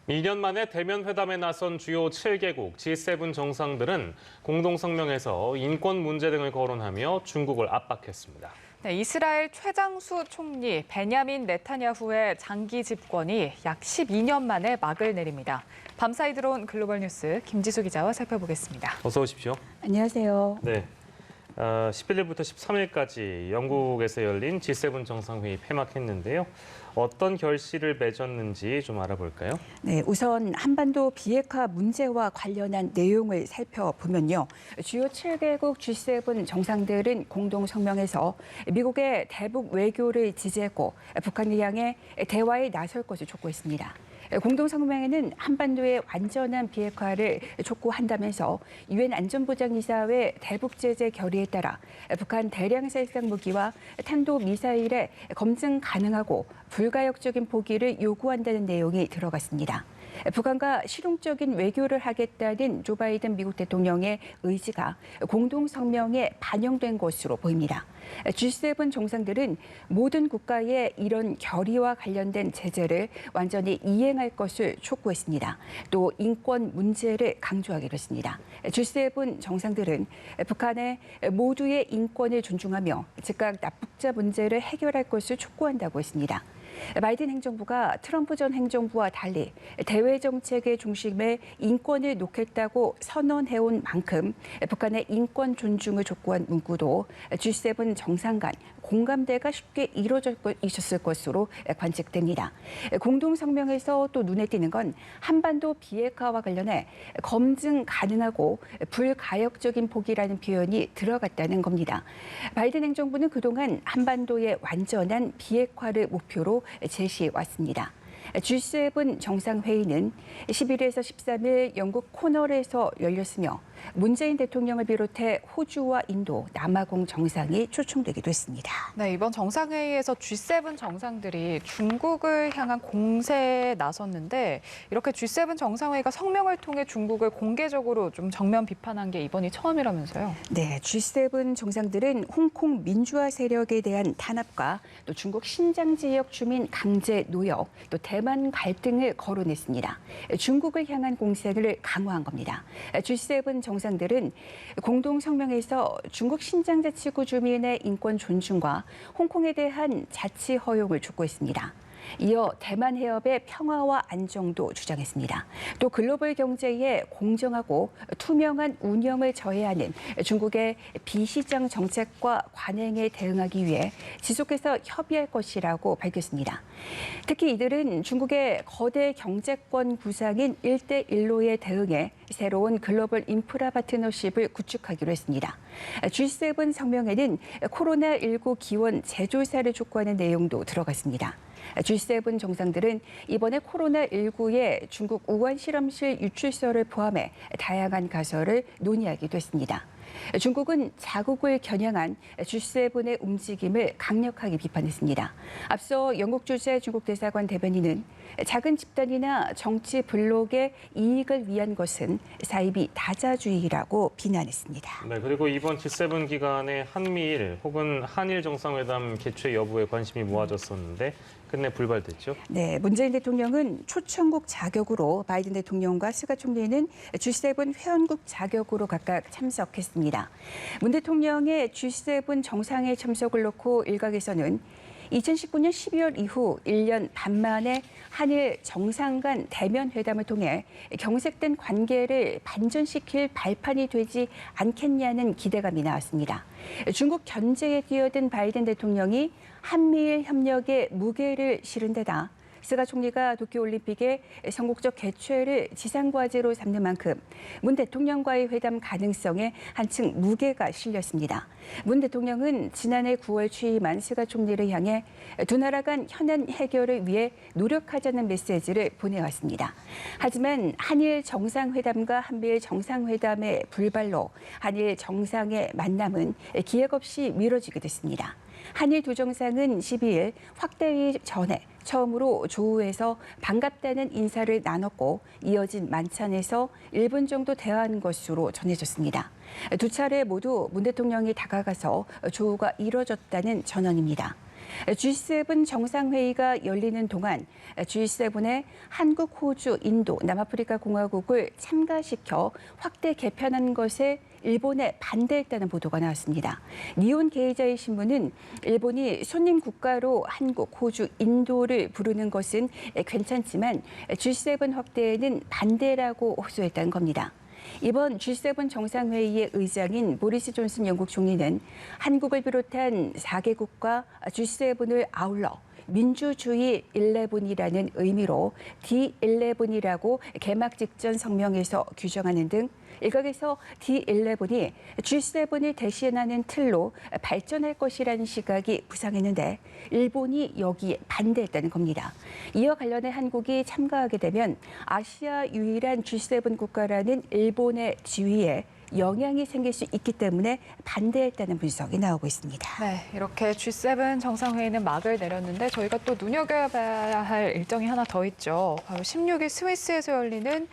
1년 만에 대면 회담에 나선 주요 7개국 G7 정상들은 공동 성명에서 인권 문제 등을 거론하며 중국을 압박했습니다. 네, 이스라엘 최장수 총리 베냐민 네타냐후의 장기 집권이 약 12년 만에 막을 내립니다. 밤사이 들어온 글로벌 뉴스 김지수 기자와 살펴보겠습니다. 어서 오십시오. 안녕하세요. 네. 11일부터 13일까지 영국에서 열린 G7 정상회의 폐막했는데요. 어떤 결실을 맺었는지 좀 알아볼까요? 네, 우선 한반도 비핵화 문제와 관련한 내용을 살펴보면요. 주요 7개국 G7 정상들은 공동 성명에서 미국의 대북 외교를 지지했고 북한을 향해 대화에 나설 것을 촉구했습니다. 공동 성명에는 한반도의 완전한 비핵화를 촉구한다면서 유엔 안전보장이사회 대북 제재 결의에 따라 북한 대량 살상 무기와 탄도 미사일의 검증 가능하고 불가역적인 포기를 요구한다는 내용이 들어갔습니다. 북한과 실용적인 외교를 하겠다는 조 바이든 미국 대통령의 의지가 공동 성명에 반영된 것으로 보입니다. G7 정상들은 모든 국가의 이런 결의와 관련된 제재를 완전히 이행할 것을 촉구했습니다. 또 인권 문제를 강조하기로 했습니다. G7 정상들은 북한의 모두의 인권을 존중하며 즉각 납북자 문제를 해결할 것을 촉구한다고 했습니다. 바이든 행정부가 트럼프 전 행정부와 달리 대외 정책의 중심에 인권을 놓겠다고 선언해온 만큼 북한의 인권 존중을 촉구한 문구도 G7 정상 간 공감대가 쉽게 이루어져 있었을 것으로 관측됩니다. 공동 성명에서 또 눈에 띄는 건 한반도 비핵화와 관련해 검증 가능하고 불가역적인 포기라는 표현이 들어갔다는 겁니다. 바이든 행정부는 그동안 한반도의 완전한 비핵화를 목표로 제시해왔습니다. G7 정상회의는 11일에서 13일 영국 코널에서 열렸으며 문재인 대통령을 비롯해 호주와 인도, 남아공 정상이 초청되기도 했습니다. 네, 이번 정상회의에서 G7 정상들이 중국을 향한 공세에 나섰는데 이렇게 G7 정상회의가 성명을 통해 중국을 공개적으로 좀 정면 비판한 게 이번이 처음이라면서요? 네, G7 정상들은 홍콩 민주화 세력에 대한 탄압과 또 중국 신장 지역 주민 강제 노역, 또 대만 갈등을 거론했습니다. 중국을 향한 공세를 강화한 겁니다. G7 정상들은 공동 성명에서 중국 신장자치구 주민의 인권 존중과 홍콩에 대한 자치 허용을 촉구했습니다. 이어 대만 해협의 평화와 안정도 주장했습니다. 또 글로벌 경제의 공정하고 투명한 운영을 저해하는 중국의 비시장 정책과 관행에 대응하기 위해 지속해서 협의할 것이라고 밝혔습니다. 특히 이들은 중국의 거대 경제권 구상인 1대1로에 대응해 새로운 글로벌 인프라 파트너십을 구축하기로 했습니다. G7 성명에는 코로나19 기원 재조사를 촉구하는 내용도 들어갔습니다. G7 정상들은 이번에 코로나19의 중국 우한 실험실 유출설을 포함해 다양한 가설을 논의하기도 했습니다. 중국은 자국을 겨냥한 G7의 움직임을 강력하게 비판했습니다. 앞서 영국 주재 중국 대사관 대변인은 작은 집단이나 정치 블록의 이익을 위한 것은 사이비 다자주의라고 비난했습니다. 네, 그리고 이번 G7 기간에 한미일 혹은 한일 정상회담 개최 여부에 관심이 모아졌었는데 끝내 불발됐죠? 네, 문재인 대통령은 초청국 자격으로 바이든 대통령과 스가 총리는 G7 회원국 자격으로 각각 참석했습니다. 문 대통령의 G7 정상회 참석을 놓고 일각에서는 2019년 12월 이후 1년 반 만에 한일 정상 간 대면 회담을 통해 경색된 관계를 반전시킬 발판이 되지 않겠냐는 기대감이 나왔습니다. 중국 견제에 뛰어든 바이든 대통령이 한미일 협력에 무게를 실은 데다 스가 총리가 도쿄올림픽의 전국적 개최를 지상과제로 삼는 만큼 문 대통령과의 회담 가능성에 한층 무게가 실렸습니다. 문 대통령은 지난해 9월 취임한 스가 총리를 향해 두 나라 간 현안 해결을 위해 노력하자는 메시지를 보내왔습니다. 하지만 한일 정상회담과 한미일 정상회담의 불발로 한일 정상의 만남은 기약 없이 미뤄지게 됐습니다. 한일 두 정상은 12일 확대회의 전에 처음으로 조우에서 반갑다는 인사를 나눴고 이어진 만찬에서 1분 정도 대화한 것으로 전해졌습니다. 두 차례 모두 문 대통령이 다가가서 조우가 이뤄졌다는 전언입니다. G7 정상회의가 열리는 동안 G7에 한국, 호주, 인도, 남아프리카 공화국을 참가시켜 확대 개편한 것에 일본에 반대했다는 보도가 나왔습니다. 니혼 게이자의 신문은 일본이 손님 국가로 한국, 호주, 인도를 부르는 것은 괜찮지만 G7 확대에는 반대라고 호소했다는 겁니다. 이번 G7 정상회의의 의장인 보리스 존슨 영국 총리는 한국을 비롯한 4개국과 G7을 아울러 민주주의 11이라는 의미로 D11이라고 개막 직전 성명에서 규정하는 등 일각에서 D11이 G7을 대신하는 틀로 발전할 것이라는 시각이 부상했는데 일본이 여기에 반대했다는 겁니다. 이와 관련해 한국이 참가하게 되면 아시아 유일한 G7 국가라는 일본의 지위에 영향이 생길 수 있기 때문에 반대했다는 분석이 나오고 있습니다. 네, 이렇게 G7 정상회의는 막을 내렸는데 저희가 또 눈여겨봐야 할 일정이 하나 더 있죠. 바로 16일 스위스에서 열리는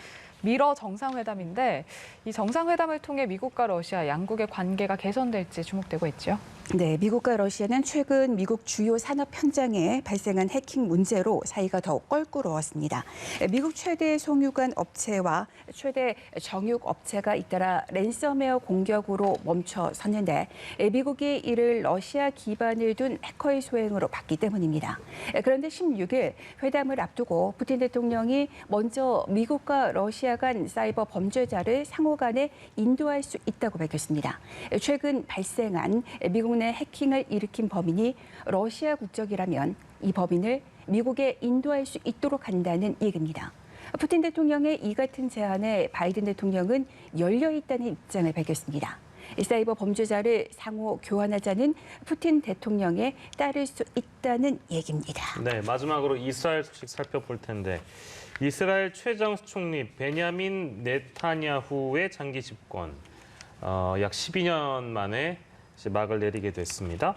미러 정상회담인데 이 정상회담을 통해 미국과 러시아 양국의 관계가 개선될지 주목되고 있죠. 네, 미국과 러시아는 최근 미국 주요 산업 현장에 발생한 해킹 문제로 사이가 더욱 껄끄러웠습니다. 미국 최대 송유관 업체와 최대 정육 업체가 잇따라 랜섬웨어 공격으로 멈춰섰는데 미국이 이를 러시아 기반을 둔 해커의 소행으로 봤기 때문입니다. 그런데 16일 회담을 앞두고 푸틴 대통령이 먼저 미국과 러시아 간 사이버 범죄자를 상호 간에 인도할 수 있다고 밝혔습니다. 최근 발생한 미국 내 해킹을 일으킨 범인이 러시아 국적이라면 이 범인을 미국에 인도할 수 있도록 한다는 얘기입니다. 푸틴 대통령의 이 같은 제안에 바이든 대통령은 열려 있다는 입장을 밝혔습니다. 사이버 범죄자를 상호 교환하자는 푸틴 대통령에 따를 수 있다는 얘기입니다. 네, 마지막으로 이스라엘 소식 살펴볼 텐데 이스라엘 최장 수총리 베냐민 네타냐후의 장기 집권 약 12년 만에 이제 막을 내리게 됐습니다.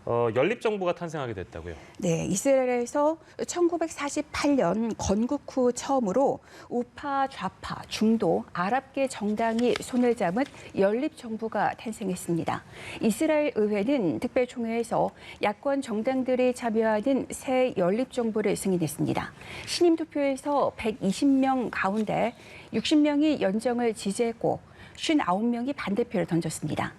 연립정부가 탄생하게 됐다고요? 네, 이스라엘에서 1948년 건국 후 처음으로 우파, 좌파, 중도, 아랍계 정당이 손을 잡은 연립정부가 탄생했습니다. 이스라엘 의회는 특별총회에서 야권 정당들이 참여하는 새 연립정부를 승인했습니다. 신임 투표에서 120명 가운데 60명이 연정을 지지했고 59명이 반대표를 던졌습니다.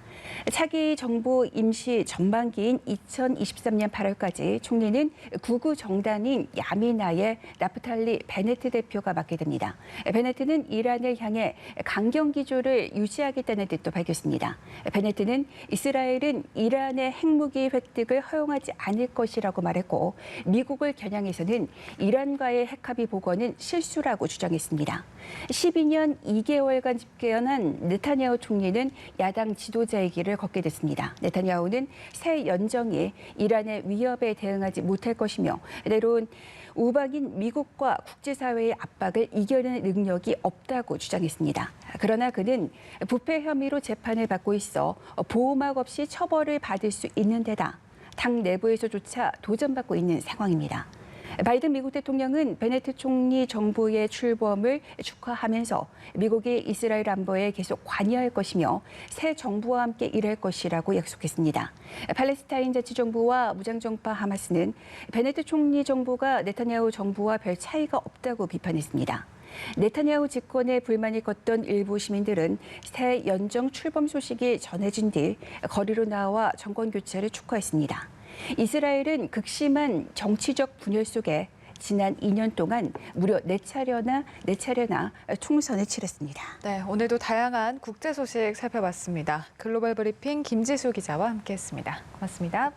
차기 정부 임시 전반기인 2023년 8월까지 총리는 극우 정당인 야미나의 나프탈리 베네트 대표가 맡게 됩니다. 베네트는 이란을 향해 강경 기조를 유지하겠다는 뜻도 밝혔습니다. 베네트는 이스라엘은 이란의 핵무기 획득을 허용하지 않을 것이라고 말했고 미국을 겨냥해서는 이란과의 핵합의 복원은 실수라고 주장했습니다. 12년 2개월간 집권한 네타냐후 총리는 야당 지도자의 길을 걷게 됐습니다. 네타냐후는 새 연정이 이란의 위협에 대응하지 못할 것이며 때론 우방인 미국과 국제사회의 압박을 이겨내는 능력이 없다고 주장했습니다. 그러나 그는 부패 혐의로 재판을 받고 있어 보호막 없이 처벌을 받을 수 있는 데다 당 내부에서조차 도전받고 있는 상황입니다. 바이든 미국 대통령은 베네트 총리 정부의 출범을 축하하면서 미국이 이스라엘 안보에 계속 관여할 것이며 새 정부와 함께 일할 것이라고 약속했습니다. 팔레스타인 자치정부와 무장정파 하마스는 베네트 총리 정부가 네타냐후 정부와 별 차이가 없다고 비판했습니다. 네타냐후 집권에 불만이 컸던 일부 시민들은 새 연정 출범 소식이 전해진 뒤 거리로 나와 정권 교체를 촉구했습니다. 이스라엘은 극심한 정치적 분열 속에 지난 2년 동안 무려 4차례나 총선을 치렀습니다. 네, 오늘도 다양한 국제 소식 살펴봤습니다. 글로벌 브리핑 김지수 기자와 함께했습니다. 고맙습니다.